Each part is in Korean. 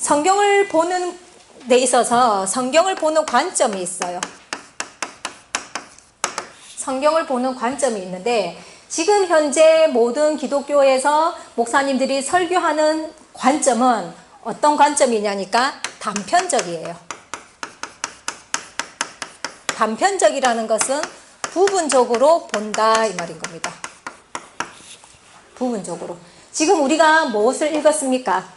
성경을 보는 데 있어서 성경을 보는 관점이 있어요. 성경을 보는 관점이 있는데 지금 현재 모든 기독교에서 목사님들이 설교하는 관점은 어떤 관점이냐니까 단편적이에요. 단편적이라는 것은 부분적으로 본다 이 말인 겁니다. 부분적으로. 지금 우리가 무엇을 읽었습니까?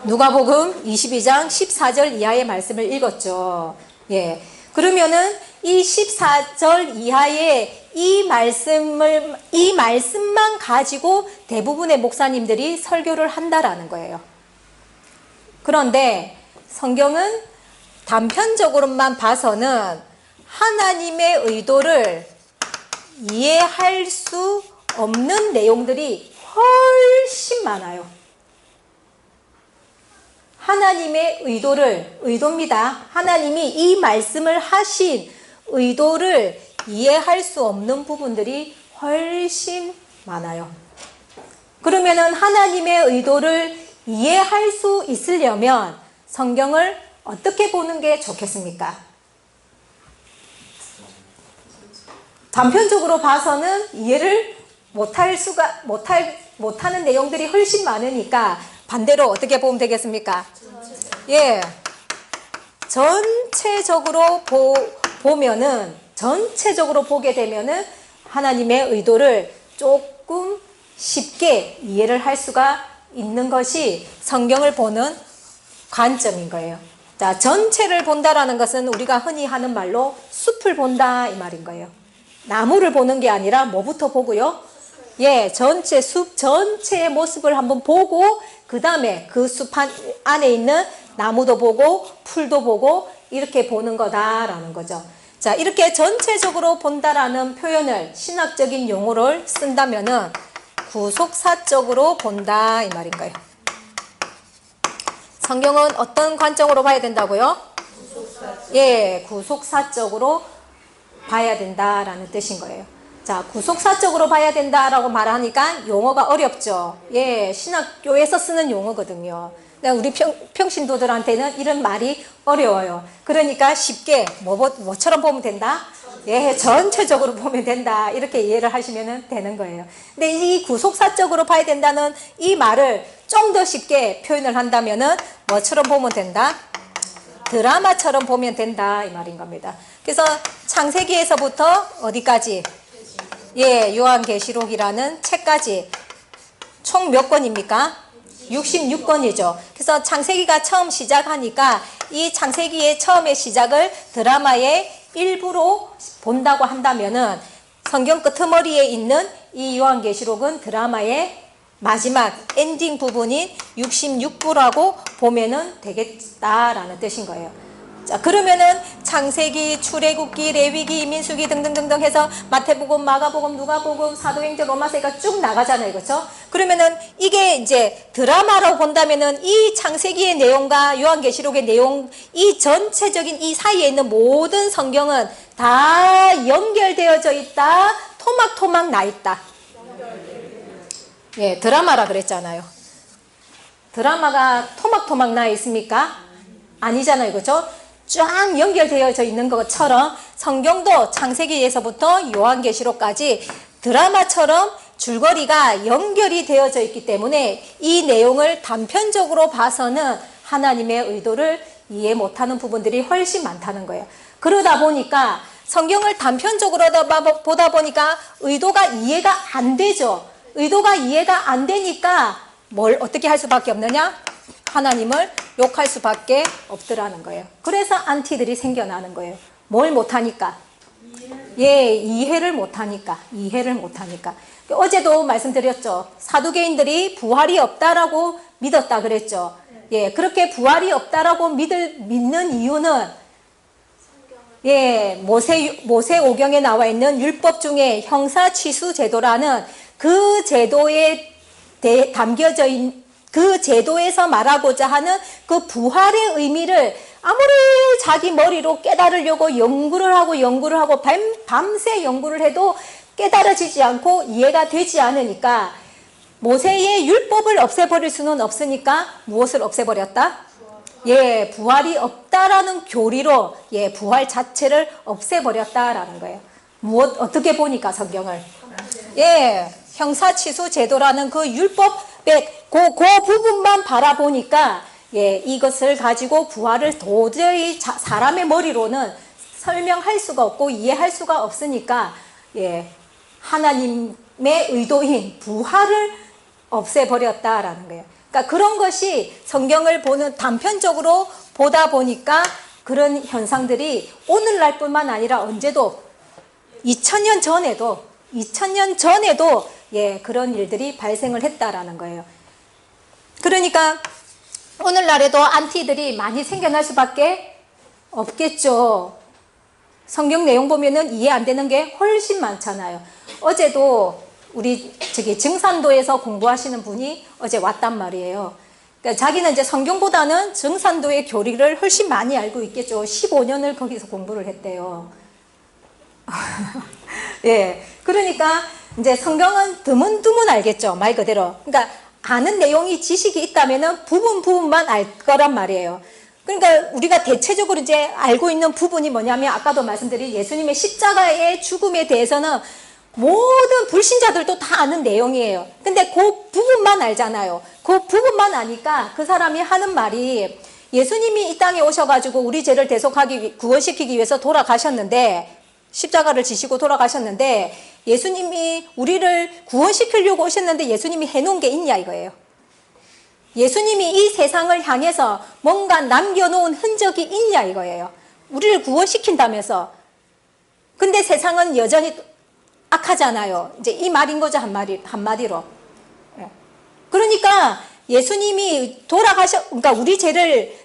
누가복음 22장 14절 이하의 말씀을 읽었죠. 예. 그러면은 이 14절 이하의 이 말씀만 가지고 대부분의 목사님들이 설교를 한다라는 거예요. 그런데 성경은 단편적으로만 봐서는 하나님의 의도를 이해할 수 없는 내용들이 훨씬 많아요. 하나님의 의도입니다. 하나님이 이 말씀을 하신 의도를 이해할 수 없는 부분들이 훨씬 많아요. 그러면은 하나님의 의도를 이해할 수 있으려면 성경을 어떻게 보는 게 좋겠습니까? 단편적으로 봐서는 이해를 못하는 내용들이 훨씬 많으니까 반대로 어떻게 보면 되겠습니까? 예. 전체적으로 전체적으로 보게 되면은 하나님의 의도를 조금 쉽게 이해를 할 수가 있는 것이 성경을 보는 관점인 거예요. 자, 전체를 본다라는 것은 우리가 흔히 하는 말로 숲을 본다 이 말인 거예요. 나무를 보는 게 아니라 뭐부터 보고요? 예, 숲 전체의 모습을 한번 보고 그 다음에 그 숲 안에 있는 나무도 보고 풀도 보고 이렇게 보는 거다라는 거죠. 자, 이렇게 전체적으로 본다라는 표현을 신학적인 용어를 쓴다면은 구속사적으로 본다 이 말인 거예요. 성경은 어떤 관점으로 봐야 된다고요? 예, 구속사적으로 봐야 된다라는 뜻인 거예요. 자, 구속사적으로 봐야 된다라고 말하니까 용어가 어렵죠. 예, 신학교에서 쓰는 용어거든요. 우리 평신도들한테는 이런 말이 어려워요. 그러니까 쉽게 뭐처럼 보면 된다? 예, 전체적으로 보면 된다. 이렇게 이해를 하시면 되는 거예요. 근데 이 구속사적으로 봐야 된다는 이 말을 좀 더 쉽게 표현을 한다면은 뭐처럼 보면 된다? 드라마처럼 보면 된다 이 말인 겁니다. 그래서 창세기에서부터 어디까지? 예, 요한계시록이라는 책까지 총 몇 권입니까? 66권이죠. 그래서 창세기가 처음 시작하니까 이 창세기의 처음의 시작을 드라마의 일부로 본다고 한다면은 성경 끄트머리에 있는 이 요한계시록은 드라마의 마지막 엔딩 부분인 66부라고 보면은 되겠다라는 뜻인 거예요. 자, 그러면은 창세기, 출애굽기, 레위기, 민수기 등등등등 해서 마태복음, 마가복음, 누가복음, 사도행전, 로마서가 쭉 나가잖아요. 그렇죠? 그러면은 이게 이제 드라마로 본다면은 이 창세기의 내용과 요한계시록의 내용, 이 전체적인 이 사이에 있는 모든 성경은 다 연결되어져 있다. 토막토막 나 있다. 예, 드라마라 그랬잖아요. 드라마가 토막토막 나 있습니까? 아니잖아요. 그렇죠? 쫙 연결되어져 있는 것처럼 성경도 창세기에서부터 요한계시록까지 드라마처럼 줄거리가 연결이 되어져 있기 때문에 이 내용을 단편적으로 봐서는 하나님의 의도를 이해 못하는 부분들이 훨씬 많다는 거예요. 그러다 보니까 성경을 단편적으로 보다 보니까 의도가 이해가 안 되죠. 의도가 이해가 안 되니까 뭘 어떻게 할 수밖에 없느냐? 하나님을 욕할 수밖에 없더라는 거예요. 그래서 안티들이 생겨나는 거예요. 뭘 못하니까? 예, 이해를 못하니까. 어제도 말씀드렸죠. 사두개인들이 부활이 없다라고 믿었다 그랬죠. 예, 그렇게 부활이 없다라고 믿는 이유는 예, 모세오경에 나와 있는 율법 중에 형사취수 제도라는 그 제도에 담겨져 있는 그 제도에서 말하고자 하는 그 부활의 의미를 아무리 자기 머리로 깨달으려고 연구를 하고 밤새 연구를 해도 깨달아지지 않고 이해가 되지 않으니까 모세의 율법을 없애버릴 수는 없으니까 무엇을 없애버렸다? 예, 부활이 없다라는 교리로 예, 부활 자체를 없애버렸다라는 거예요. 어떻게 보니까 성경을 예, 형사치수 제도라는 그 율법의 그 부분만 바라보니까 예, 이것을 가지고 부활을 도저히 사람의 머리로는 설명할 수가 없고 이해할 수가 없으니까 예, 하나님의 의도인 부활을 없애버렸다라는 거예요. 그러니까 그런 것이 성경을 보는 단편적으로 보다 보니까 그런 현상들이 오늘날뿐만 아니라 언제도 2000년 전에도 예, 그런 일들이 발생을 했다라는 거예요. 그러니까 오늘날에도 안티들이 많이 생겨날 수밖에 없겠죠. 성경 내용 보면은 이해 안 되는 게 훨씬 많잖아요. 어제도 우리 증산도에서 공부하시는 분이 어제 왔단 말이에요. 그러니까 자기는 이제 성경보다는 증산도의 교리를 훨씬 많이 알고 있겠죠. 15년을 거기서 공부를 했대요. 예. 그러니까 이제 성경은 드문드문 알겠죠. 말 그대로. 그러니까 아는 내용이 지식이 있다면은 부분만 알 거란 말이에요. 그러니까 우리가 대체적으로 이제 알고 있는 부분이 뭐냐면 아까도 말씀드린 예수님의 십자가의 죽음에 대해서는 모든 불신자들도 다 아는 내용이에요. 근데 그 부분만 알잖아요. 그 부분만 아니까 그 사람이 하는 말이 예수님이 이 땅에 오셔가지고 우리 죄를 구원시키기 위해서 돌아가셨는데 십자가를 지시고 돌아가셨는데 예수님이 우리를 구원시키려고 오셨는데 예수님이 해놓은 게 있냐 이거예요. 예수님이 이 세상을 향해서 뭔가 남겨놓은 흔적이 있냐 이거예요. 우리를 구원시킨다면서. 근데 세상은 여전히 악하잖아요. 이제 이 말인 거죠, 한마디로. 그러니까 예수님이 그러니까 우리 죄를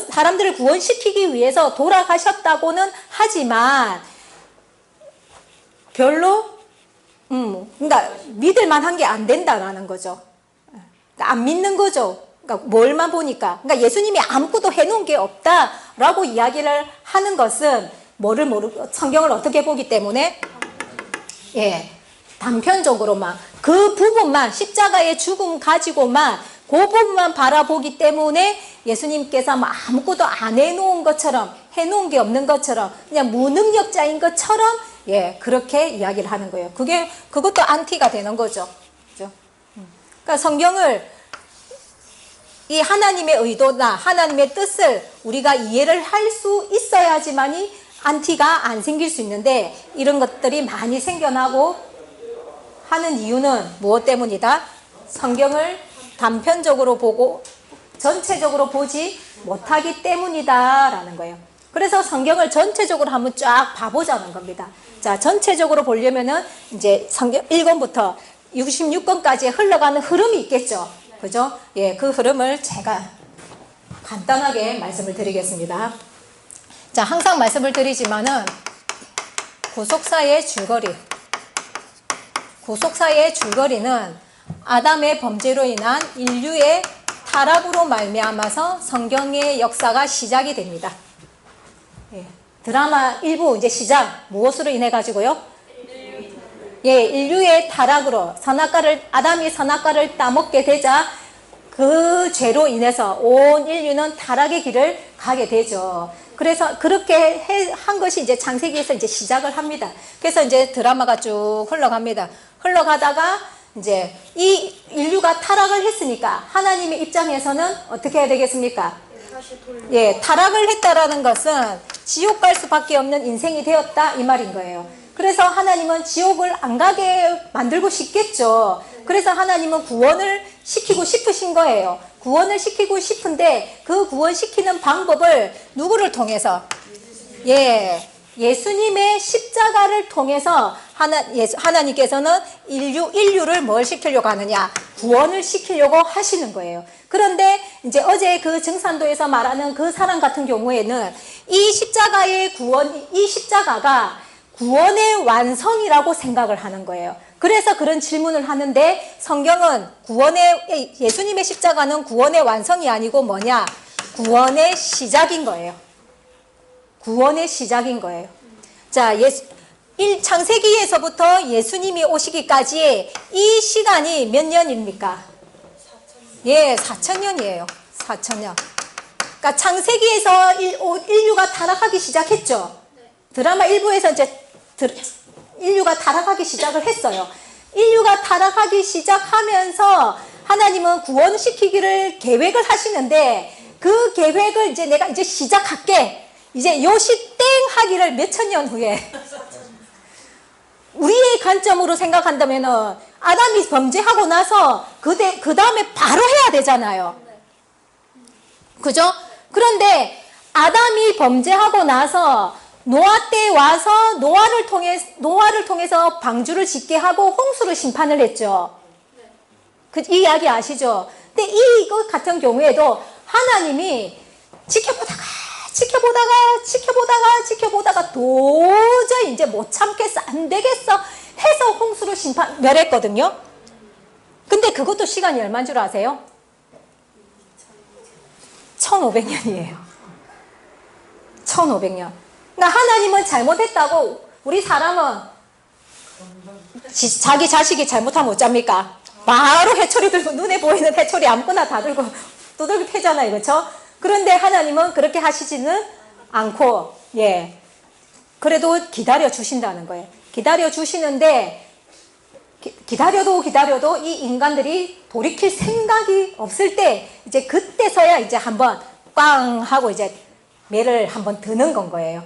사람들을 구원시키기 위해서 돌아가셨다고는 하지만 별로, 그러니까 믿을만한 게 안 된다라는 거죠. 그러니까 안 믿는 거죠. 그러니까 뭘만 보니까. 그러니까 예수님이 아무것도 해놓은 게 없다라고 이야기를 하는 것은 성경을 어떻게 보기 때문에 예, 단편적으로만 그 부분만 십자가의 죽음 가지고만 그 부분만 바라보기 때문에 예수님께서 뭐 아무것도 안 해놓은 것처럼 해놓은 게 없는 것처럼 그냥 무능력자인 것처럼 예, 그렇게 이야기를 하는 거예요. 그것도 안티가 되는 거죠. 그죠? 그러니까 성경을 이 하나님의 의도나 하나님의 뜻을 우리가 이해를 할 수 있어야지만이 안티가 안 생길 수 있는데 이런 것들이 많이 생겨나고 하는 이유는 무엇 때문이다? 성경을 단편적으로 보고 전체적으로 보지 못하기 때문이다라는 거예요. 그래서 성경을 전체적으로 한번 쫙 봐보자는 겁니다. 자, 전체적으로 보려면은 이제 성경 1권부터 66권까지 흘러가는 흐름이 있겠죠. 그죠? 예, 그 흐름을 제가 간단하게 말씀을 드리겠습니다. 자, 항상 말씀을 드리지만은 구속사의 줄거리는 아담의 범죄로 인한 인류의 타락으로 말미암아서 성경의 역사가 시작이 됩니다. 예, 드라마 1부 이제 시작 무엇으로 인해 가지고요? 예, 인류의 타락으로 아담이 선악과를 따먹게 되자 그 죄로 인해서 온 인류는 타락의 길을 가게 되죠. 그래서 그렇게 한 것이 이제 창세기에서 이제 시작을 합니다. 그래서 이제 드라마가 쭉 흘러갑니다. 흘러가다가 이제 이 인류가 타락을 했으니까 하나님의 입장에서는 어떻게 해야 되겠습니까? 예, 타락을 했다라는 것은 지옥 갈 수밖에 없는 인생이 되었다 이 말인 거예요. 그래서 하나님은 지옥을 안 가게 만들고 싶겠죠. 그래서 하나님은 구원을 시키고 싶으신 거예요. 구원을 시키고 싶은데 그 구원시키는 방법을 누구를 통해서? 예, 예수님의 십자가를 통해서 하나님께서는 인류를 뭘 시키려고 하느냐? 구원을 시키려고 하시는 거예요. 그런데 이제 어제 그 증산도에서 말하는 그 사람 같은 경우에는 이 십자가가 구원의 완성이라고 생각을 하는 거예요. 그래서 그런 질문을 하는데 성경은 예수님의 십자가는 구원의 완성이 아니고 뭐냐? 구원의 시작인 거예요. 구원의 시작인 거예요. 자, 창세기에서부터 예수님이 오시기까지 이 시간이 몇 년입니까? 예, 4천년이에요. 4천년. 그러니까 창세기에서 인류가 타락하기 시작했죠. 드라마 1부에서 이제 인류가 타락하기 시작을 했어요. 인류가 타락하기 시작하면서 하나님은 구원시키기를 계획을 하시는데 그 계획을 이제 내가 이제 시작할게. 이제 요시 땡 하기를 몇천 년 후에 우리의 관점으로 생각한다면은 아담이 범죄하고 나서 그 다음에 바로 해야 되잖아요. 그죠? 그런데 아담이 범죄하고 나서 노아 때 와서 노아를 통해서 방주를 짓게 하고 홍수를 심판을 했죠. 이 이야기 아시죠? 근데 이것 같은 경우에도 하나님이 지켜보다가 도저히 이제 못 참겠어, 안 되겠어 해서 홍수를 멸했거든요. 근데 그것도 시간이 얼마인 줄 아세요? 1500년이에요. 1500년. 그러니까 하나님은 잘못했다고 우리 사람은 자기 자식이 잘못하면 어쩝니까? 바로 해초리 들고 눈에 보이는 해초리 아무거나 다 들고 두들겨 패잖아요. 그렇죠? 그런데 하나님은 그렇게 하시지는 않고 예. 그래도 기다려 주신다는 거예요. 기다려 주시는데 기다려도 이 인간들이 돌이킬 생각이 없을 때 이제 그때서야 이제 한번 꽝 하고 이제 매를 한번 드는 건 거예요.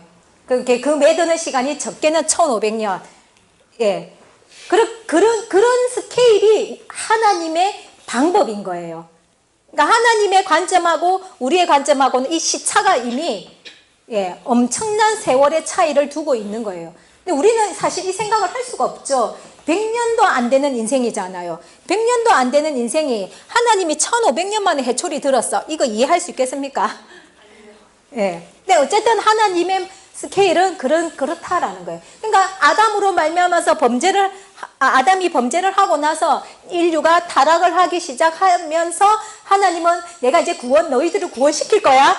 그 매 드는 시간이 적게는 1500년. 예. 그런 스케일이 하나님의 방법인 거예요. 그러니까 하나님의 관점하고 우리의 관점하고는 이 시차가 이미 예, 엄청난 세월의 차이를 두고 있는 거예요. 근데 우리는 사실 이 생각을 할 수가 없죠. 100년도 안 되는 인생이잖아요. 100년도 안 되는 인생이 하나님이 1500년 만에 해초리 들었어. 이거 이해할 수 있겠습니까? 예. 근데 어쨌든 하나님의 스케일은 그렇다라는 거예요. 그러니까 아담으로 말미암아서 아담이 범죄를 하고 나서 인류가 타락을 하기 시작하면서 하나님은 내가 이제 너희들을 구원시킬 거야.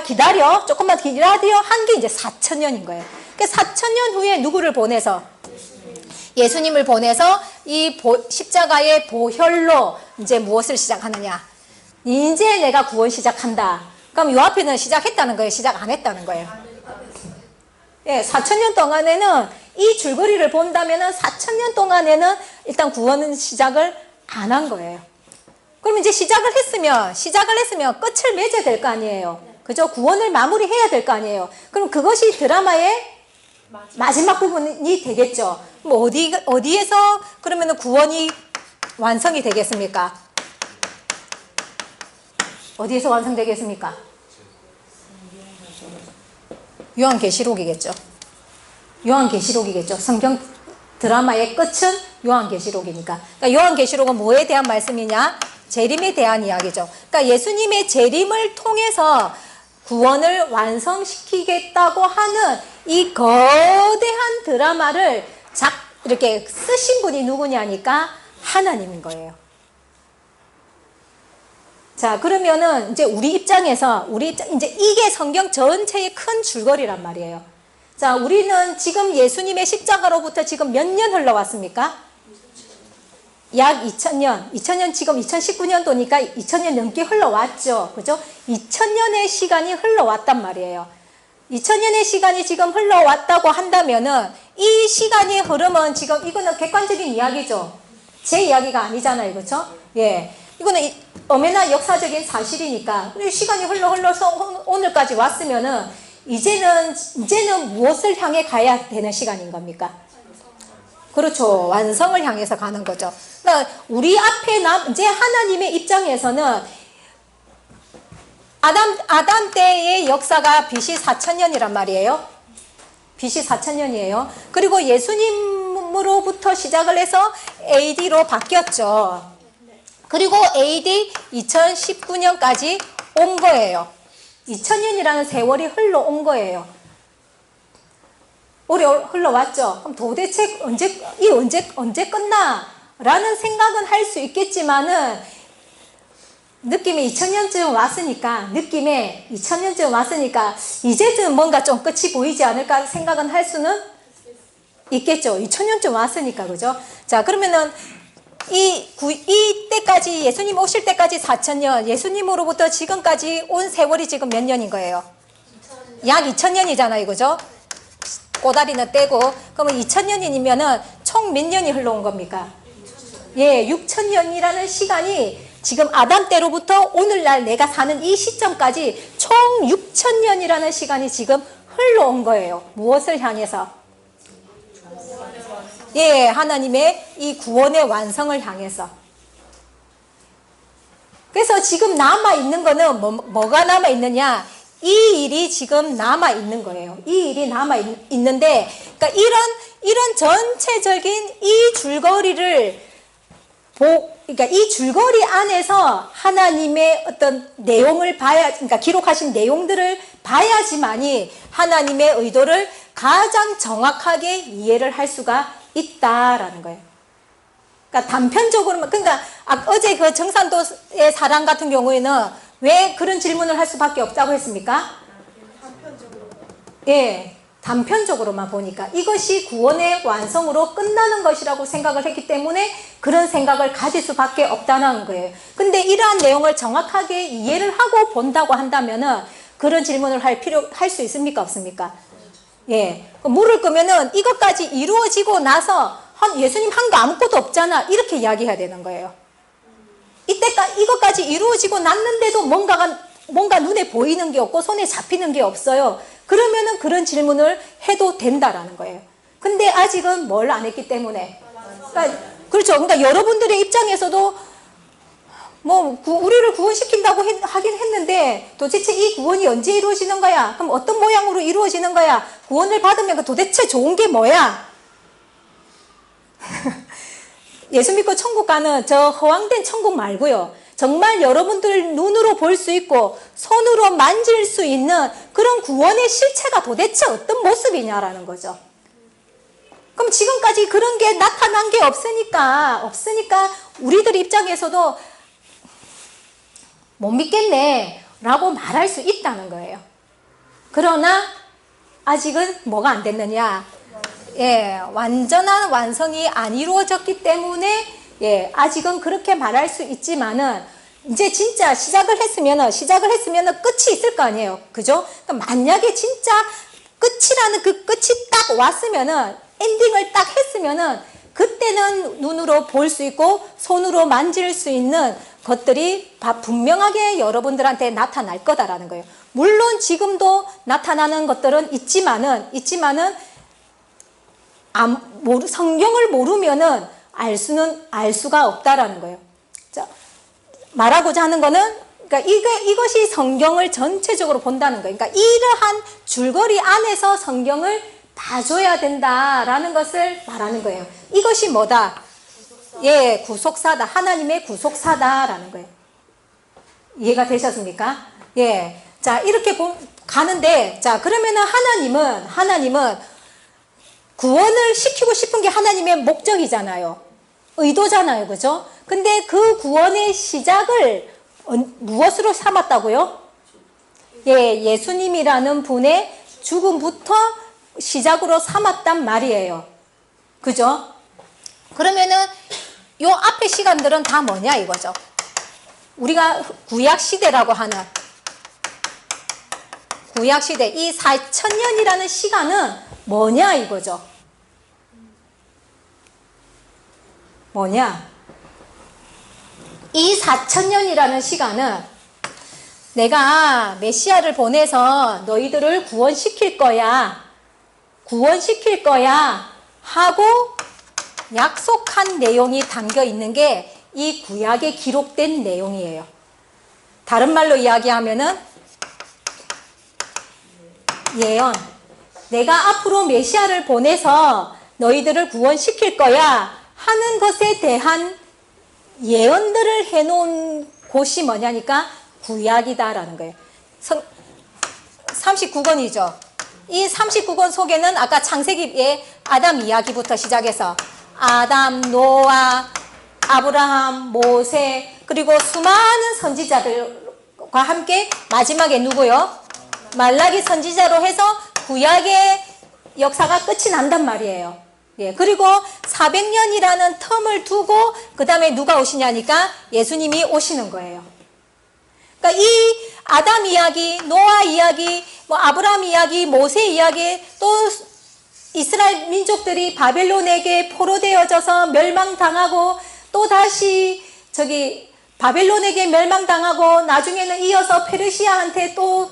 기다려. 조금만 기다려. 한 게 이제 4천년인 거예요. 그러니까 4천년 후에 누구를 보내서? 예수님을 보내서 이 십자가의 보혈로 이제 무엇을 시작하느냐? 이제 내가 구원 시작한다. 그럼 요 앞에는 시작했다는 거예요? 시작 안 했다는 거예요? 예, 4천년 동안에는 이 줄거리를 본다면은 4천년 동안에는 일단 구원은 시작을 안 한 거예요. 그럼 이제 시작을 했으면 끝을 맺어야 될 거 아니에요. 그죠? 구원을 마무리해야 될 거 아니에요. 그럼 그것이 드라마의 마지막 부분이 되겠죠. 뭐 어디에서 그러면은 구원이 완성이 되겠습니까? 어디에서 완성되겠습니까? 요한계시록이겠죠. 성경 드라마의 끝은 요한계시록이니까. 그러니까 요한계시록은 뭐에 대한 말씀이냐? 재림에 대한 이야기죠. 그러니까 예수님의 재림을 통해서 구원을 완성시키겠다고 하는 이 거대한 드라마를 이렇게 쓰신 분이 누구냐니까 하나님인 거예요. 자, 그러면은 이제 우리 입장에서 이제 이게 성경 전체의 큰 줄거리란 말이에요. 자, 우리는 지금 예수님의 십자가로부터 지금 몇 년 흘러왔습니까? 약 2000년. 2000년 지금 2019년도니까 2000년 넘게 흘러왔죠. 그죠? 2000년의 시간이 흘러왔단 말이에요. 2000년의 시간이 지금 흘러왔다고 한다면은 이 시간의 흐름은 지금 이거는 객관적인 이야기죠. 제 이야기가 아니잖아요. 그렇죠? 예. 이거는 엄연한 역사적인 사실이니까 시간이 흘러서 오늘까지 왔으면은 이제는 무엇을 향해 가야 되는 시간인 겁니까? 그렇죠. 완성을 향해서 가는 거죠. 그러니까 우리 앞에 이제 하나님의 입장에서는 아담 때의 역사가 BC 4000년이란 말이에요. BC 4000년이에요. 그리고 예수님으로부터 시작을 해서 AD로 바뀌었죠. 그리고 AD 2019년까지 온 거예요. 2000년이라는 세월이 흘러온 거예요. 오래 흘러왔죠. 그럼 도대체 언제 끝나? 라는 생각은 할 수 있겠지만은 느낌이 2000년쯤 왔으니까 이제쯤 뭔가 좀 끝이 보이지 않을까 생각은 할 수는 있겠죠. 2000년쯤 왔으니까, 그죠? 자, 그러면은 이때까지, 예수님 오실 때까지 4000년, 예수님으로부터 지금까지 온 세월이 지금 몇 년인 거예요? 약 2000년이잖아요, 그죠? 꼬다리는 떼고, 그러면 2000년이면은 총 몇 년이 흘러온 겁니까? 예, 6000년이라는 시간이 지금 아담 때로부터 오늘날 내가 사는 이 시점까지 총 6000년이라는 시간이 지금 흘러온 거예요. 무엇을 향해서? 예, 하나님의 이 구원의 완성을 향해서. 그래서 지금 남아있는 거는 뭐가 남아있느냐? 이 일이 지금 남아있는 거예요. 이 일이 남아있는데, 그러니까 이런 전체적인 이 줄거리를 그러니까 이 줄거리 안에서 하나님의 어떤 내용을 그러니까 기록하신 내용들을 봐야지만이 하나님의 의도를 가장 정확하게 이해를 할 수가 있다라는 거예요. 그러니까 단편적으로만, 그러니까 어제 그 정산도의 사람 같은 경우에는 왜 그런 질문을 할 수밖에 없다고 했습니까? 예, 단편적으로만 보니까 이것이 구원의 완성으로 끝나는 것이라고 생각을 했기 때문에 그런 생각을 가질 수밖에 없다는 거예요. 근데 이러한 내용을 정확하게 이해를 하고 본다고 한다면은 그런 질문을 할 수 있습니까? 없습니까? 예, 물을 끄면은 이것까지 이루어지고 나서 예수님 한 거 아무것도 없잖아, 이렇게 이야기해야 되는 거예요. 이것까지 이루어지고 났는데도 뭔가 눈에 보이는 게 없고 손에 잡히는 게 없어요. 그러면은 그런 질문을 해도 된다라는 거예요. 근데 아직은 뭘 안 했기 때문에. 그렇죠. 그러니까 여러분들의 입장에서도 우리를 구원시킨다고 하긴 했는데 도대체 이 구원이 언제 이루어지는 거야? 그럼 어떤 모양으로 이루어지는 거야? 구원을 받으면 도대체 좋은 게 뭐야? 예수 믿고 천국 가는 저 허황된 천국 말고요. 정말 여러분들 눈으로 볼 수 있고 손으로 만질 수 있는 그런 구원의 실체가 도대체 어떤 모습이냐라는 거죠. 그럼 지금까지 그런 게 나타난 게 없으니까 우리들 입장에서도 못 믿겠네 라고 말할 수 있다는 거예요. 그러나 아직은 뭐가 안 됐느냐? 예, 완전한 완성이 안 이루어졌기 때문에 예, 아직은 그렇게 말할 수 있지만은 이제 진짜 시작을 했으면은 끝이 있을 거 아니에요. 그죠? 그러니까 만약에 진짜 끝이라는 그 끝이 딱 왔으면은 엔딩을 딱 했으면은 그때는 눈으로 볼 수 있고 손으로 만질 수 있는 것들이 분명하게 여러분들한테 나타날 거다라는 거예요. 물론 지금도 나타나는 것들은 있지만은 성경을 모르면은 알 수가 없다라는 거예요. 자, 말하고자 하는 거는, 그러니까 이것이 성경을 전체적으로 본다는 거예요. 그러니까 이러한 줄거리 안에서 성경을 봐줘야 된다라는 것을 말하는 거예요. 이것이 뭐다? 예, 구속사다. 하나님의 구속사다라는 거예요. 이해가 되셨습니까? 예. 자, 이렇게 가는데, 자, 그러면은 하나님은 구원을 시키고 싶은 게 하나님의 목적이잖아요. 의도잖아요. 그죠? 근데 그 구원의 시작을 무엇으로 삼았다고요? 예, 예수님이라는 분의 죽음부터 시작으로 삼았단 말이에요. 그죠? 그러면은 요 앞에 시간들은 다 뭐냐 이거죠. 우리가 구약시대라고 하는 구약시대, 이 4000년이라는 시간은 뭐냐 이거죠. 뭐냐? 이 4000년이라는 시간은 내가 메시아를 보내서 너희들을 구원시킬 거야 하고 약속한 내용이 담겨 있는 게 이 구약에 기록된 내용이에요. 다른 말로 이야기하면은 예언. 내가 앞으로 메시아를 보내서 너희들을 구원시킬 거야 하는 것에 대한 예언들을 해놓은 곳이 뭐냐니까 구약이다라는 거예요. 39권이죠. 이 39권 속에는 아까 창세기의 아담 이야기부터 시작해서 아담, 노아, 아브라함, 모세, 그리고 수많은 선지자들과 함께 마지막에 누구요? 말라기 선지자로 해서 구약의 역사가 끝이 난단 말이에요. 예, 그리고 400년이라는 텀을 두고 그 다음에 누가 오시냐니까 예수님이 오시는 거예요. 그러니까 이 아담 이야기, 노아 이야기, 뭐 아브라함 이야기, 모세 이야기, 또 이스라엘 민족들이 바벨론에게 포로되어져서 멸망당하고 또 다시 바벨론에게 멸망당하고 나중에는 이어서 페르시아한테 또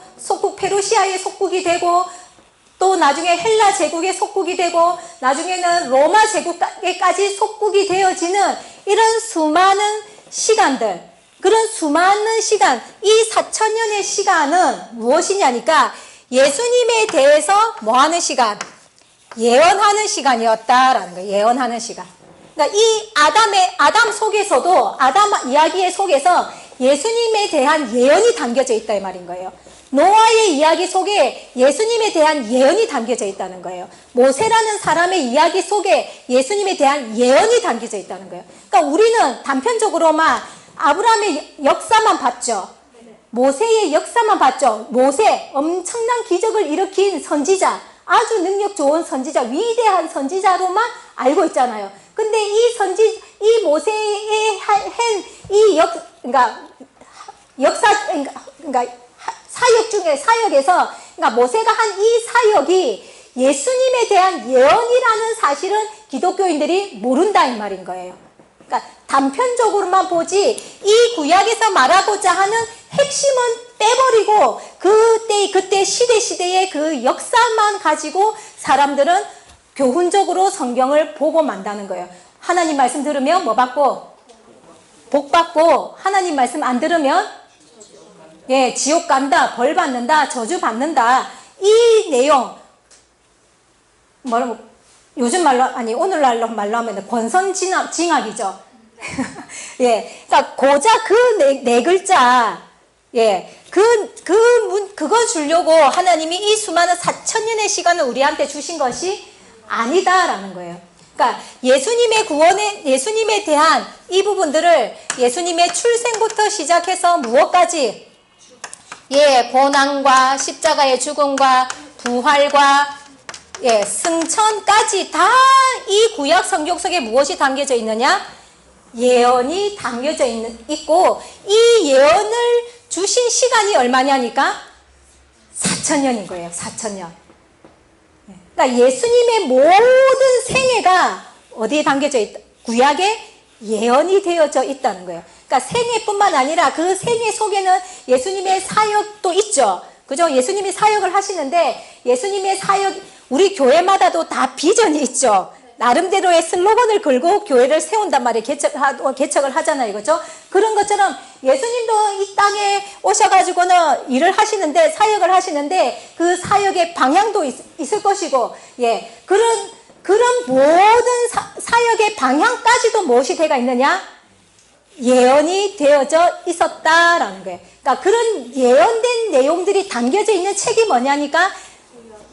페르시아의 속국이 되고 또 나중에 헬라 제국의 속국이 되고 나중에는 로마 제국에까지 속국이 되어지는 이런 수많은 시간들, 그런 수많은 시간, 이 4,000년의 시간은 무엇이냐니까 예수님에 대해서 뭐 하는 시간? 예언하는 시간이었다라는 거예요. 예언하는 시간. 그러니까 이 아담 속에서도, 아담 이야기의 속에서 예수님에 대한 예언이 담겨져 있다 이 말인 거예요. 노아의 이야기 속에 예수님에 대한 예언이 담겨져 있다는 거예요. 모세라는 사람의 이야기 속에 예수님에 대한 예언이 담겨져 있다는 거예요. 그러니까 우리는 단편적으로만 아브라함의 역사만 봤죠. 모세의 역사만 봤죠. 모세, 엄청난 기적을 일으킨 선지자, 아주 능력 좋은 선지자, 위대한 선지자로만 알고 있잖아요. 근데 이 모세의 사역에서, 그러니까 모세가 한 이 사역이 예수님에 대한 예언이라는 사실은 기독교인들이 모른다 이 말인 거예요. 그러니까 단편적으로만 보지 이 구약에서 말하고자 하는 핵심은 빼버리고 그때 시대의 그 역사만 가지고 사람들은 교훈적으로 성경을 보고 만다는 거예요. 하나님 말씀 들으면 뭐 받고? 복 받고, 하나님 말씀 안 들으면 예, 지옥 간다, 벌 받는다, 저주 받는다. 이 내용 요즘 말로 오늘날로 말로 하면 권선징악이죠. 예, 그러니까 고작 그 네 글자, 예, 그거 주려고 하나님이 이 수많은 4,000년의 시간을 우리한테 주신 것이 아니다라는 거예요. 그러니까 예수님에 대한 이 부분들을 예수님의 출생부터 시작해서 무엇까지? 예, 고난과 십자가의 죽음과 부활과 예, 승천까지 다 이 구약 성경 속에 무엇이 담겨져 있느냐? 예언이 담겨져 있고 이 예언을 주신 시간이 얼마냐니까? 4,000년인 거예요. 4,000년. 그러니까 예수님의 모든 생애가 어디에 담겨져 있다? 구약에 예언이 되어져 있다는 거예요. 그러니까 생애뿐만 아니라 그 생애 속에는 예수님의 사역도 있죠. 그죠? 예수님이 사역을 하시는데 예수님의 사역, 우리 교회마다도 다 비전이 있죠. 나름대로의 슬로건을 걸고 교회를 세운단 말이에요. 개척을 하잖아요. 그죠? 그런 것처럼 예수님도 이 땅에 오셔가지고는 일을 하시는데, 사역을 하시는데, 그 사역의 방향도 있을 것이고, 예. 그런 모든 사역의 방향까지도 무엇이 되어 있느냐? 예언이 되어져 있었다라는 거예요. 그러니까 그런 예언된 내용들이 담겨져 있는 책이 뭐냐니까?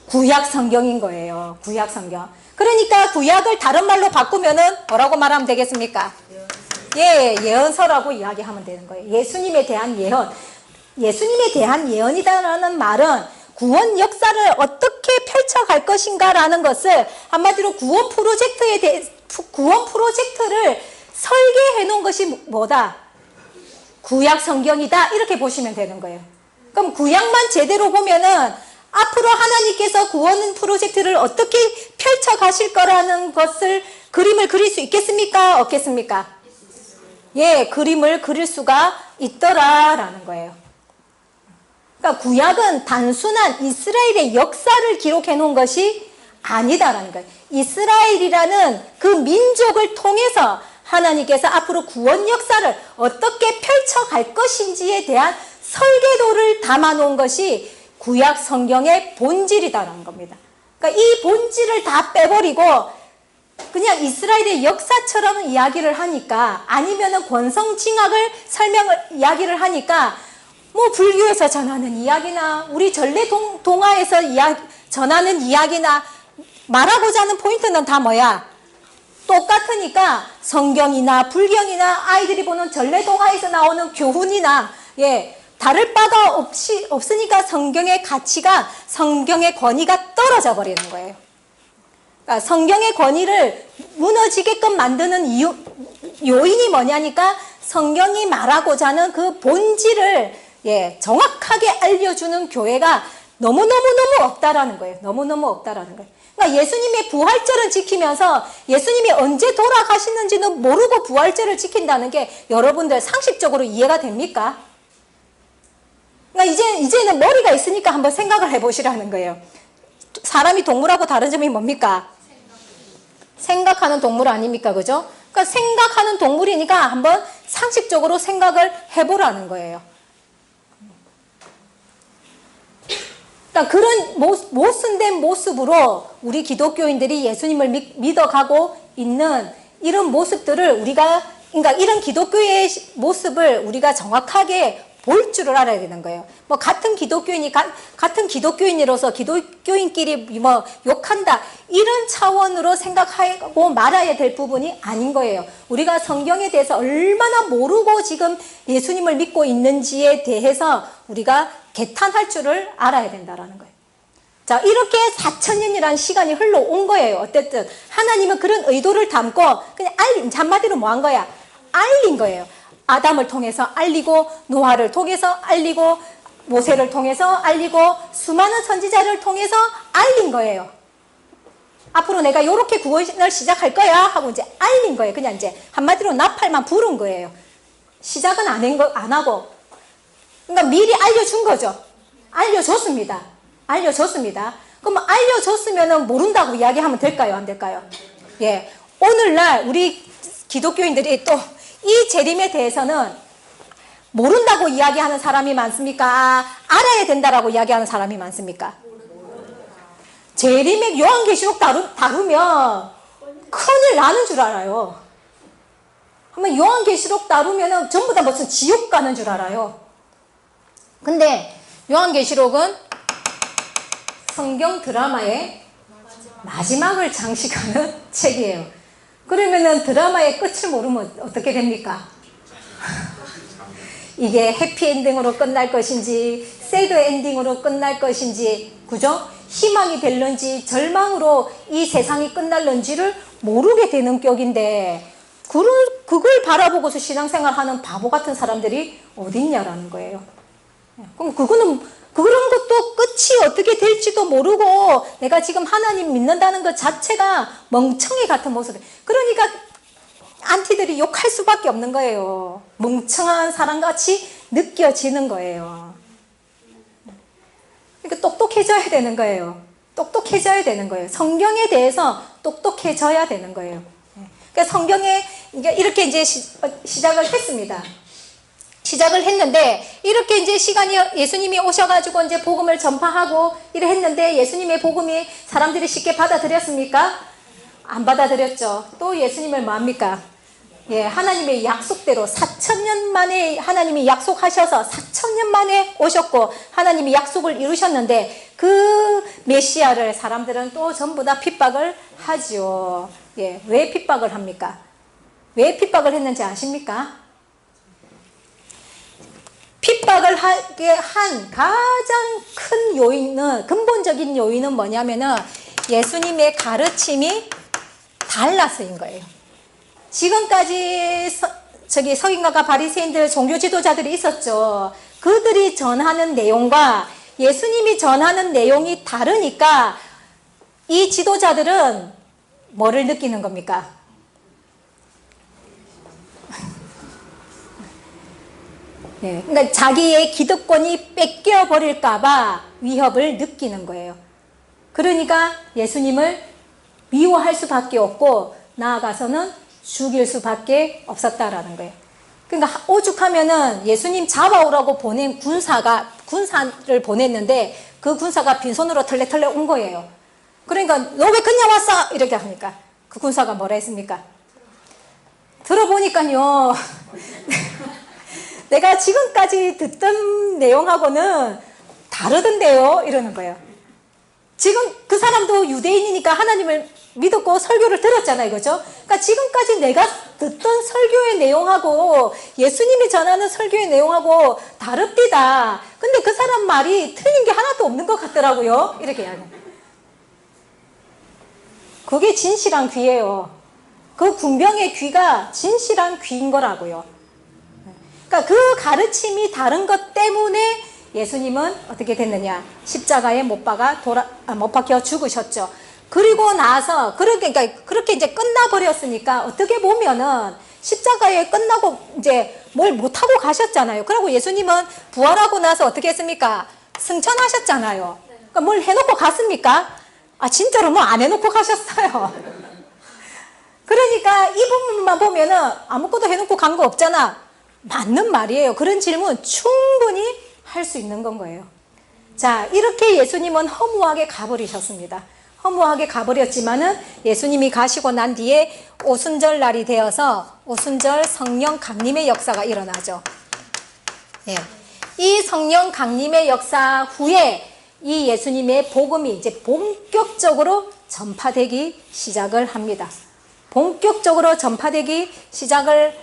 구약 성경인 거예요. 구약 성경. 그러니까 구약을 다른 말로 바꾸면은 뭐라고 말하면 되겠습니까? 예, 예언서라고 이야기하면 되는 거예요. 예수님에 대한 예언. 예수님에 대한 예언이다라는 말은 구원 역사를 어떻게 펼쳐갈 것인가라는 것을 한마디로 구원 프로젝트를 설계해 놓은 것이 뭐다? 구약 성경이다. 이렇게 보시면 되는 거예요. 그럼 구약만 제대로 보면은 앞으로 하나님께서 구원 프로젝트를 어떻게 펼쳐 가실 거라는 것을 그림을 그릴 수 있겠습니까? 없겠습니까? 예, 그림을 그릴 수가 있더라라는 거예요. 그러니까 구약은 단순한 이스라엘의 역사를 기록해 놓은 것이 아니다라는 거예요. 이스라엘이라는 그 민족을 통해서 하나님께서 앞으로 구원 역사를 어떻게 펼쳐갈 것인지에 대한 설계도를 담아 놓은 것이 구약 성경의 본질이다라는 겁니다. 그러니까 이 본질을 다 빼버리고 그냥 이스라엘의 역사처럼 이야기를 하니까, 아니면은 권성징악을 이야기를 하니까 뭐 불교에서 전하는 이야기나 우리 전래 동화에서 전하는 이야기나 말하고자 하는 포인트는 다 뭐야? 똑같으니까 성경이나 불경이나 아이들이 보는 전래 동화에서 나오는 교훈이나 예, 다를 바가 없으니까 성경의 가치가, 성경의 권위가 떨어져 버리는 거예요. 그러니까 성경의 권위를 무너지게끔 만드는 요인이 뭐냐니까 성경이 말하고자 하는 그 본질을 정확하게 알려주는 교회가 너무너무너무 없다라는 거예요. 너무너무 없다라는 거예요. 그러니까 예수님의 부활절을 지키면서 예수님이 언제 돌아가시는지는 모르고 부활절을 지킨다는 게 여러분들 상식적으로 이해가 됩니까? 그러니까 이제는 머리가 있으니까 한번 생각을 해보시라는 거예요. 사람이 동물하고 다른 점이 뭡니까? 생각하는 동물 아닙니까? 그죠? 그러니까 생각하는 동물이니까 한번 상식적으로 생각을 해보라는 거예요. 그러니까 그런 모순된 모습으로 우리 기독교인들이 예수님을 믿어가고 있는 이런 모습들을 그러니까 이런 기독교의 모습을 우리가 정확하게 볼 줄을 알아야 되는 거예요. 뭐 같은 기독교인으로서 기독교인끼리 뭐 욕한다 이런 차원으로 생각하고 말아야 될 부분이 아닌 거예요. 우리가 성경에 대해서 얼마나 모르고 지금 예수님을 믿고 있는지에 대해서 우리가 개탄할 줄을 알아야 된다라는 거예요. 자, 이렇게 4,000년이라는 시간이 흘러온 거예요. 어쨌든 하나님은 그런 의도를 담고 그냥 한마디로 뭐 한 거야? 알린 거예요. 아담을 통해서 알리고 노아를 통해서 알리고 모세를 통해서 알리고 수많은 선지자를 통해서 알린 거예요. 앞으로 내가 이렇게 구원을 시작할 거야 하고 이제 알린 거예요. 그냥 이제 한마디로 나팔만 부른 거예요. 시작은 안 하고. 그러니까 미리 알려준 거죠. 알려줬습니다. 그럼 알려줬으면 모른다고 이야기하면 될까요? 안 될까요? 예. 오늘날 우리 기독교인들이 또 이 재림에 대해서는 모른다고 이야기하는 사람이 많습니까? 알아야 된다라고 이야기하는 사람이 많습니까? 재림의 요한계시록 다루면 큰일 나는 줄 알아요. 한번 요한계시록 다루면 전부 다 무슨 지옥 가는 줄 알아요. 근데 요한계시록은 성경 드라마의 마지막을 장식하는 책이에요. 그러면은 드라마의 끝을 모르면 어떻게 됩니까? 이게 해피엔딩으로 끝날 것인지 새드 엔딩으로 끝날 것인지 그죠? 희망이 될런지 절망으로 이 세상이 끝날런지를 모르게 되는 격인데 그걸 바라보고서 신앙생활하는 바보 같은 사람들이 어딨냐라는 거예요. 그럼 그런 것도 끝이 어떻게 될지도 모르고 내가 지금 하나님 믿는다는 것 자체가 멍청이 같은 모습이에요. 그러니까 안티들이 욕할 수밖에 없는 거예요. 멍청한 사람같이 느껴지는 거예요. 그러니까 똑똑해져야 되는 거예요. 성경에 대해서 똑똑해져야 되는 거예요. 그러니까 성경에 이렇게 이제 시작을 했습니다. 시작을 했는데 이렇게 이제 시간이 예수님이 오셔가지고 이제 복음을 전파하고 이래 했는데 예수님의 복음이 사람들이 쉽게 받아들였습니까? 안 받아들였죠. 또 예수님을 뭐 합니까? 예, 하나님의 약속대로 4,000년 만에 하나님이 약속하셔서 4,000년 만에 오셨고 하나님이 약속을 이루셨는데 그 메시아를 사람들은 또 전부 다 핍박을 하지요. 예, 왜 핍박을 합니까? 왜 핍박을 했는지 아십니까? 핍박을 하게 한 가장 큰 요인은 근본적인 요인은 뭐냐면은 예수님의 가르침이 달라서인 거예요. 지금까지 서기관과 바리새인들 종교 지도자들이 있었죠. 그들이 전하는 내용과 예수님이 전하는 내용이 다르니까 이 지도자들은 뭐를 느끼는 겁니까? 네, 그러니까 자기의 기득권이 뺏겨버릴까봐 위협을 느끼는 거예요. 그러니까 예수님을 미워할 수밖에 없고 나아가서는 죽일 수밖에 없었다라는 거예요. 그러니까 오죽하면은 예수님 잡아오라고 보낸 군사를 보냈는데 그 군사가 빈손으로 털레털레 온 거예요. 그러니까 너 왜 그냥 왔어? 이렇게 하니까 그 군사가 뭐라 했습니까? 들어보니까요. 내가 지금까지 듣던 내용하고는 다르던데요? 이러는 거예요. 지금 그 사람도 유대인이니까 하나님을 믿었고 설교를 들었잖아요. 그죠? 그러니까 지금까지 내가 듣던 설교의 내용하고 예수님이 전하는 설교의 내용하고 다릅디다. 근데 그 사람 말이 틀린 게 하나도 없는 것 같더라고요. 이렇게 이야기해요. 그게 진실한 귀예요. 그 군병의 귀가 진실한 귀인 거라고요. 그러니까 그 가르침이 다른 것 때문에 예수님은 어떻게 됐느냐? 십자가에 못 박혀 죽으셨죠. 그리고 나서 그러니까 그렇게 이제 끝나버렸으니까 어떻게 보면은 십자가에 끝나고 이제 뭘 못하고 가셨잖아요. 그리고 예수님은 부활하고 나서 어떻게 했습니까? 승천하셨잖아요. 그러니까 뭘 해놓고 갔습니까? 아, 진짜로 뭐 안 해놓고 가셨어요. 그러니까 이 부분만 보면은 아무것도 해놓고 간 거 없잖아. 맞는 말이에요. 그런 질문 충분히 할 수 있는 건 거예요. 자, 이렇게 예수님은 허무하게 가버리셨습니다. 허무하게 가버렸지만은 예수님이 가시고 난 뒤에 오순절 날이 되어서 오순절 성령 강림의 역사가 일어나죠. 예. 이 성령 강림의 역사 후에 이 예수님의 복음이 이제 본격적으로 전파되기 시작을 합니다. 본격적으로 전파되기 시작을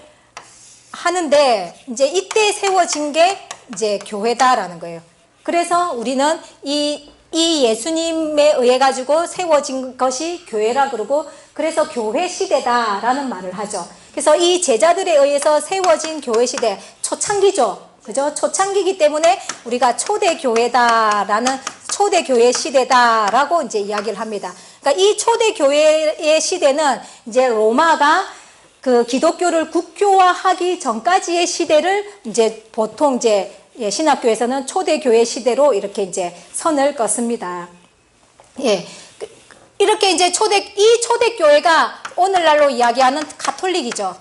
하는데 이제 이때 세워진 게 이제 교회다라는 거예요. 그래서 우리는 이 예수님에 의해 가지고 세워진 것이 교회라 그러고 그래서 교회 시대다라는 말을 하죠. 그래서 이 제자들에 의해서 세워진 교회 시대, 초창기죠. 그죠? 초창기이기 때문에 우리가 초대교회다라는 초대교회 시대다라고 이제 이야기를 합니다. 그러니까 이 초대교회의 시대는 이제 로마가 그 기독교를 국교화하기 전까지의 시대를 이제 보통 이제 신학교에서는 초대교회 시대로 이렇게 이제 선을 긋습니다. 예. 이렇게 이제 이 초대교회가 오늘날로 이야기하는 가톨릭이죠.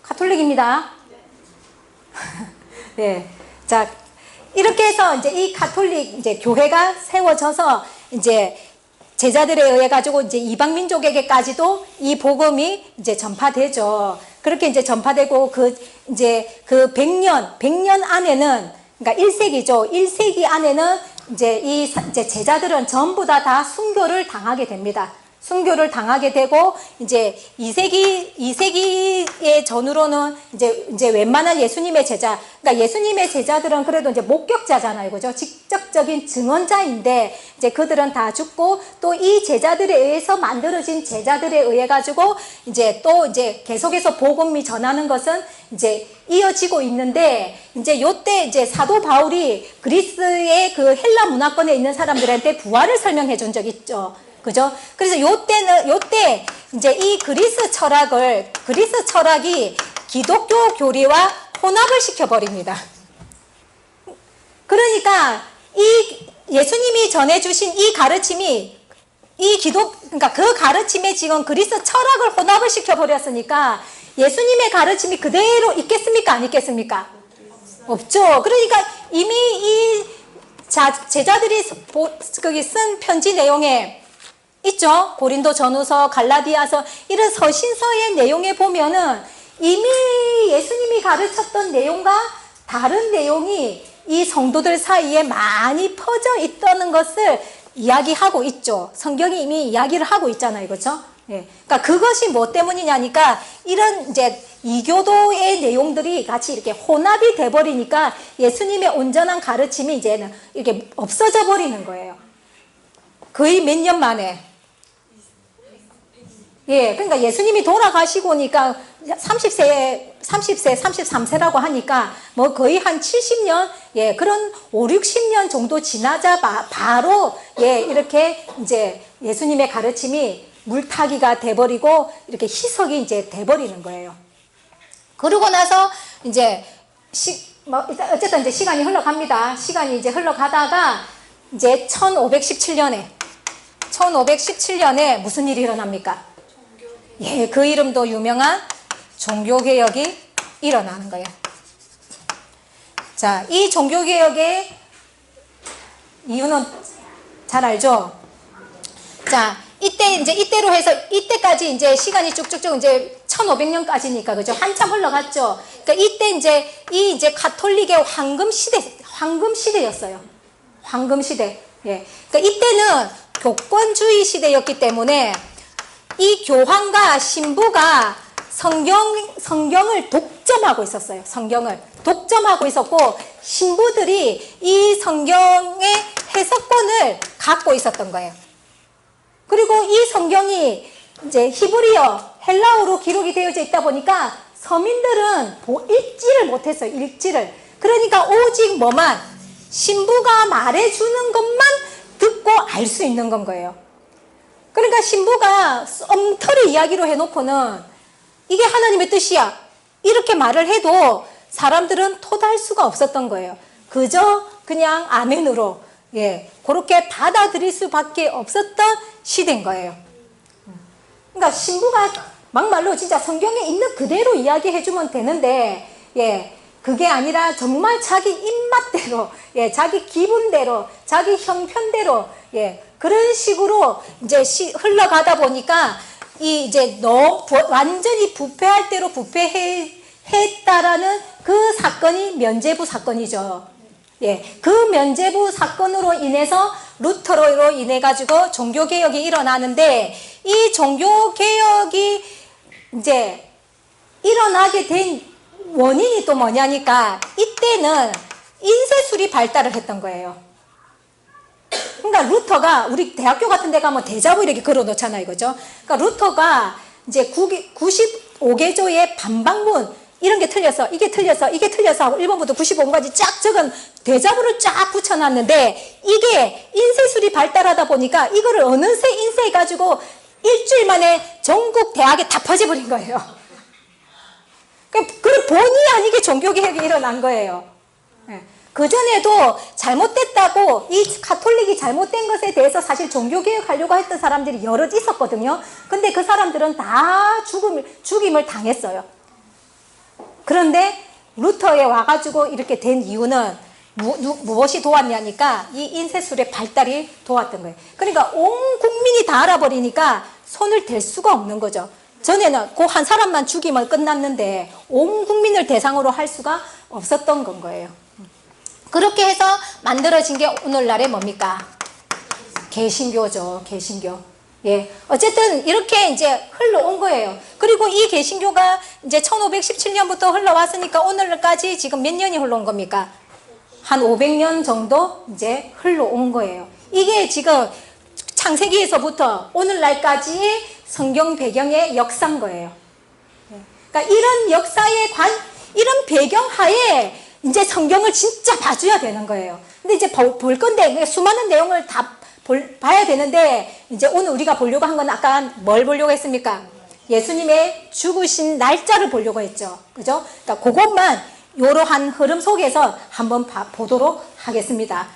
가톨릭입니다. 네. 자, 이렇게 해서 이제 이 가톨릭 이제 교회가 세워져서 이제 제자들에 의해 가지고 이제 이방 민족에게까지도 이 복음이 이제 전파되죠. 그렇게 이제 전파되고 이제 그 100년 안에는 그러니까 1세기죠. 1세기 안에는 이제 이제 제자들은 전부 다 순교를 당하게 됩니다. 순교를 당하게 되고 이제 2세기의 전후로는 이제 웬만한 예수님의 제자, 그러니까 예수님의 제자들은 그래도 이제 목격자잖아요, 그죠? 직접적인 증언자인데 이제 그들은 다 죽고 또 이 제자들에 의해서 만들어진 제자들에 의해 가지고 이제 또 이제 계속해서 복음이 전하는 것은 이제 이어지고 있는데 이제 요때 이제 사도 바울이 그리스의 그 헬라 문화권에 있는 사람들한테 부활을 설명해 준 적 있죠. 그죠? 그래서 요때 이제 이 그리스 철학이 기독교 교리와 혼합을 시켜버립니다. 그러니까 이 예수님이 전해주신 이 가르침이 그러니까 그 가르침에 지금 그리스 철학을 혼합을 시켜버렸으니까 예수님의 가르침이 그대로 있겠습니까? 안 있겠습니까? 없죠. 그러니까 이미 이 제자들이 거기 쓴 편지 내용에 있죠. 고린도 전후서, 갈라디아서 이런 서신서의 내용에 보면은 이미 예수님이 가르쳤던 내용과 다른 내용이 이 성도들 사이에 많이 퍼져 있다는 것을 이야기하고 있죠. 성경이 이미 이야기를 하고 있잖아요. 그렇죠? 예. 그러니까 그것이 뭐 때문이냐니까 이런 이제 이교도의 내용들이 같이 이렇게 혼합이 돼 버리니까 예수님의 온전한 가르침이 이제는 이렇게 없어져 버리는 거예요. 거의 몇 년 만에. 예, 그러니까 예수님이 돌아가시고니까 33세라고 하니까 뭐 거의 한 70년, 예, 그런 5, 60년 정도 지나자 바로, 예, 이렇게 이제 예수님의 가르침이 물타기가 돼버리고 이렇게 희석이 이제 돼버리는 거예요. 그러고 나서 이제 어쨌든 이제 시간이 흘러갑니다. 시간이 이제 흘러가다가 이제 1517년에 무슨 일이 일어납니까? 예, 그 이름도 유명한 종교개혁이 일어나는 거예요. 자, 이 종교개혁의 이유는 잘 알죠? 자, 이때로 해서 이때까지 이제 시간이 쭉쭉쭉 이제 1500년까지니까, 그죠? 한참 흘러갔죠? 그러니까 이때 이제 가톨릭의 황금시대였어요. 황금시대. 예. 그러니까 이때는 교권주의 시대였기 때문에 이 교황과 신부가 성경을 독점하고 있었어요. 성경을 독점하고 있었고 신부들이 이 성경의 해석권을 갖고 있었던 거예요. 그리고 이 성경이 이제 히브리어, 헬라어로 기록이 되어져 있다 보니까 서민들은 읽지를 못했어요. 읽지를. 그러니까 오직 뭐만 신부가 말해주는 것만 듣고 알 수 있는 건 거예요. 그러니까 신부가 엉터리 이야기로 해놓고는 이게 하나님의 뜻이야 이렇게 말을 해도 사람들은 토달 수가 없었던 거예요. 그저 그냥 아멘으로 그렇게 받아들일 수밖에 없었던 시대인 거예요. 그러니까 신부가 막말로 진짜 성경에 있는 그대로 이야기해주면 되는데 그게 아니라 정말 자기 입맛대로 자기 기분대로 자기 형편대로 그런 식으로 이제 흘러가다 보니까 이제 완전히 부패할 대로 부패했다라는 그 사건이 면죄부 사건이죠. 그 면죄부 사건으로 인해서 루터로 인해 가지고 종교개혁이 일어나는데 이 종교개혁이 이제 일어나게 된 원인이 또 뭐냐니까 이때는 인쇄술이 발달을 했던 거예요. 그러니까 루터가 우리 대학교 같은 데 가면 대자보 이렇게 걸어 놓잖아요. 그죠? 그러니까 루터가 이제 95개조의 반박문 이런 게 틀렸어. 이게 틀렸어. 이게 틀렸어 하고 1번부터 95번까지 쫙 적은 대자보를 쫙 붙여놨는데 이게 인쇄술이 발달하다 보니까 이거를 어느새 인쇄해가지고 일주일 만에 전국 대학에 다 퍼져버린 거예요. 그 본의 아니게 종교개혁이 일어난 거예요. 그전에도 잘못됐다고 이 가톨릭이 잘못된 것에 대해서 사실 종교개혁하려고 했던 사람들이 여럿 있었거든요. 근데 그 사람들은 다 죽임을 당했어요. 그런데 루터에 와가지고 이렇게 된 이유는 무엇이 도왔냐니까 이 인쇄술의 발달이 도왔던 거예요. 그러니까 온 국민이 다 알아버리니까 손을 댈 수가 없는 거죠. 전에는 그 한 사람만 죽이면 끝났는데 온 국민을 대상으로 할 수가 없었던 건 거예요. 그렇게 해서 만들어진 게 오늘날의 뭡니까? 개신교죠. 개신교. 어쨌든 이렇게 이제 흘러온 거예요. 그리고 이 개신교가 이제 1517년부터 흘러왔으니까 오늘까지 지금 몇 년이 흘러온 겁니까? 한 500년 정도 이제 흘러온 거예요. 이게 지금 창세기에서부터 오늘날까지의 성경 배경의 역사인 거예요. 그러니까 이런 역사의 이런 배경 하에 이제 성경을 진짜 봐줘야 되는 거예요. 근데 이제 볼 건데 수많은 내용을 다 봐야 되는데 이제 오늘 우리가 보려고 한 건 아까 뭘 보려고 했습니까? 예수님의 죽으신 날짜를 보려고 했죠. 그죠? 그러니까 그것만 이러한 흐름 속에서 한번 보도록 하겠습니다.